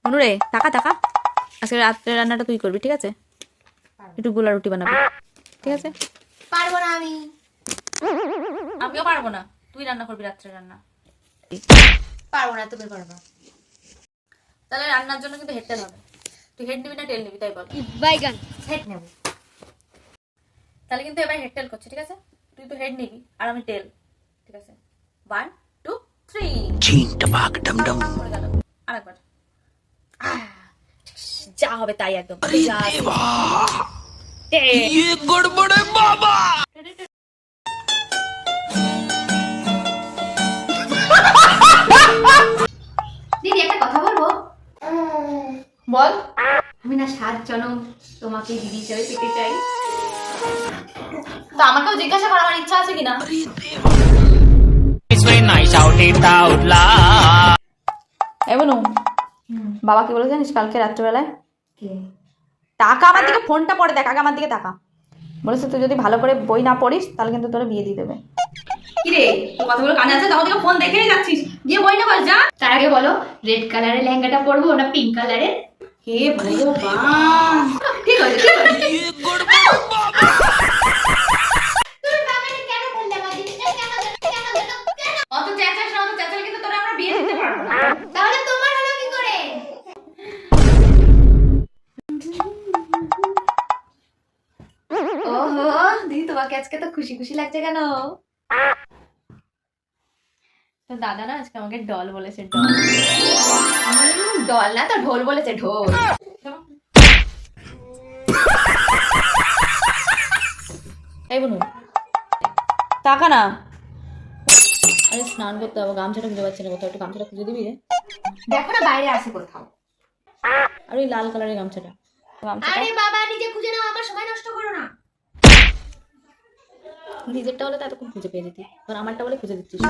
অনুরে টাকা টাকা আজকে রাত্রে রান্নাটা তুই করবি, ঠিক আছে? একটু গোলা রুটি বানাবি, ঠিক আছে? পারবো না আমি। আমিও পারবো না, তুই রান্না করবি রাত্রে রান্না। পারবো না, তুমি পারবো। তাহলে রান্নার জন্য কিন্তু হেড টেল হবে। তুই হেড নিবি না টেল নিবি তাই বল। বাইগান হেড নেব। তাহলে কিন্তু এবার হেড টেল করছি, ঠিক আছে? তুই তো হেড নিবি আর আমি টেল, ঠিক আছে? 1 2 3 চিন টপাক ডম ডম। আরেকবার। যা হবে তাই একদম। যা ये गड़बड़ है बाबा। দিদি একটা কথা বলবো? বল। আমি না 7 জনম তোমাকে দিদি হিসেবে পেতে চাই। তো আমাকেও জিজ্ঞাসা করার আমার ইচ্ছা আছে কিনা। এই বলুন, বাবা কি বলে জানিস কালকে রাত্রিবেলায়? কে? টাকা আমার দিকে, ফোনটা পরে দেখ, আগে আমার দিকে টাকা। বলেছে তুই যদি ভালো করে বই না পড়িস তাহলে কিন্তু তোরা বিয়ে দিয়ে দেবে। কি রে তোর কথাগুলো কানে আছে? তাও দিকে ফোন দেখেই যাচ্ছিস, গিয়ে বই না পড় যা। তার আগে বলো রেড কালারের লেহেঙ্গাটা পরবো না পিঙ্ক কালারের? হে ভগবান, ঠিক আছে ঠিক আছে। ये गड़बड़ है बाबा। অত চেঁচাস না, অত চেঁচালে কিন্তু তোরা আমরা বিয়ে দিতে পারবো না। তাহলে তোমার হলো কি করে? ওহো দিদি, তোমাকে আজকে তো খুশি খুশি লাগছে কেন? তো দাদা না আজকে আমাকে ডল বলেছে, ডল। ডল না তো ঢোল বলেছে, ঢোল। এই বলুন টাকা না। আরে স্নান করতে হবে, গামছাটা খুঁজে পাচ্ছি না কোথাও, একটু গামছাটা খুঁজে দিবি রে। দেখো না বাইরে আছে কোথাও। আর ওই লাল কালারের গামছাটা, গামছাটা আরে বাবা নিজে খুঁজে নাও, আমার সময় নষ্ট করো না। নিজেরটা হলে তো এতক্ষণ খুঁজে পেয়ে যেতি, আর আমারটা বলে খুঁজে দিচ্ছিস।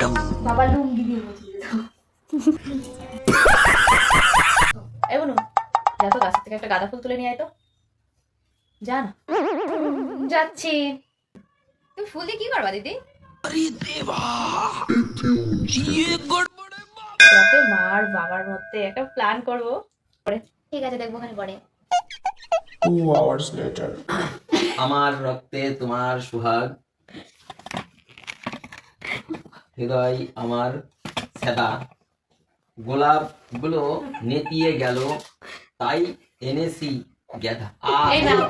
বাবা লুঙ্গি দিয়ে মুছিয়ে দাও। এই বলুন যা তো গাছের থেকে একটা গাঁদা ফুল তুলে নিয়ে আয় তো, যা না। যাচ্ছি। তুমি ফুল দিয়ে কি করবা দিদি? अरे देवा, ये गड़बड़ है बाबा। যাতে মার বাবার মধ্যে একটা প্ল্যান করবো। ঠিক আছে, দেখবো ওখানে পরে। 2 hours later. আমার রক্তে তোমার সুহাগ, হৃদয় আমার সেদা, গোলাপ গুলো নেতিয়ে গেল, তাই এনেছি গেধা। এই নাও।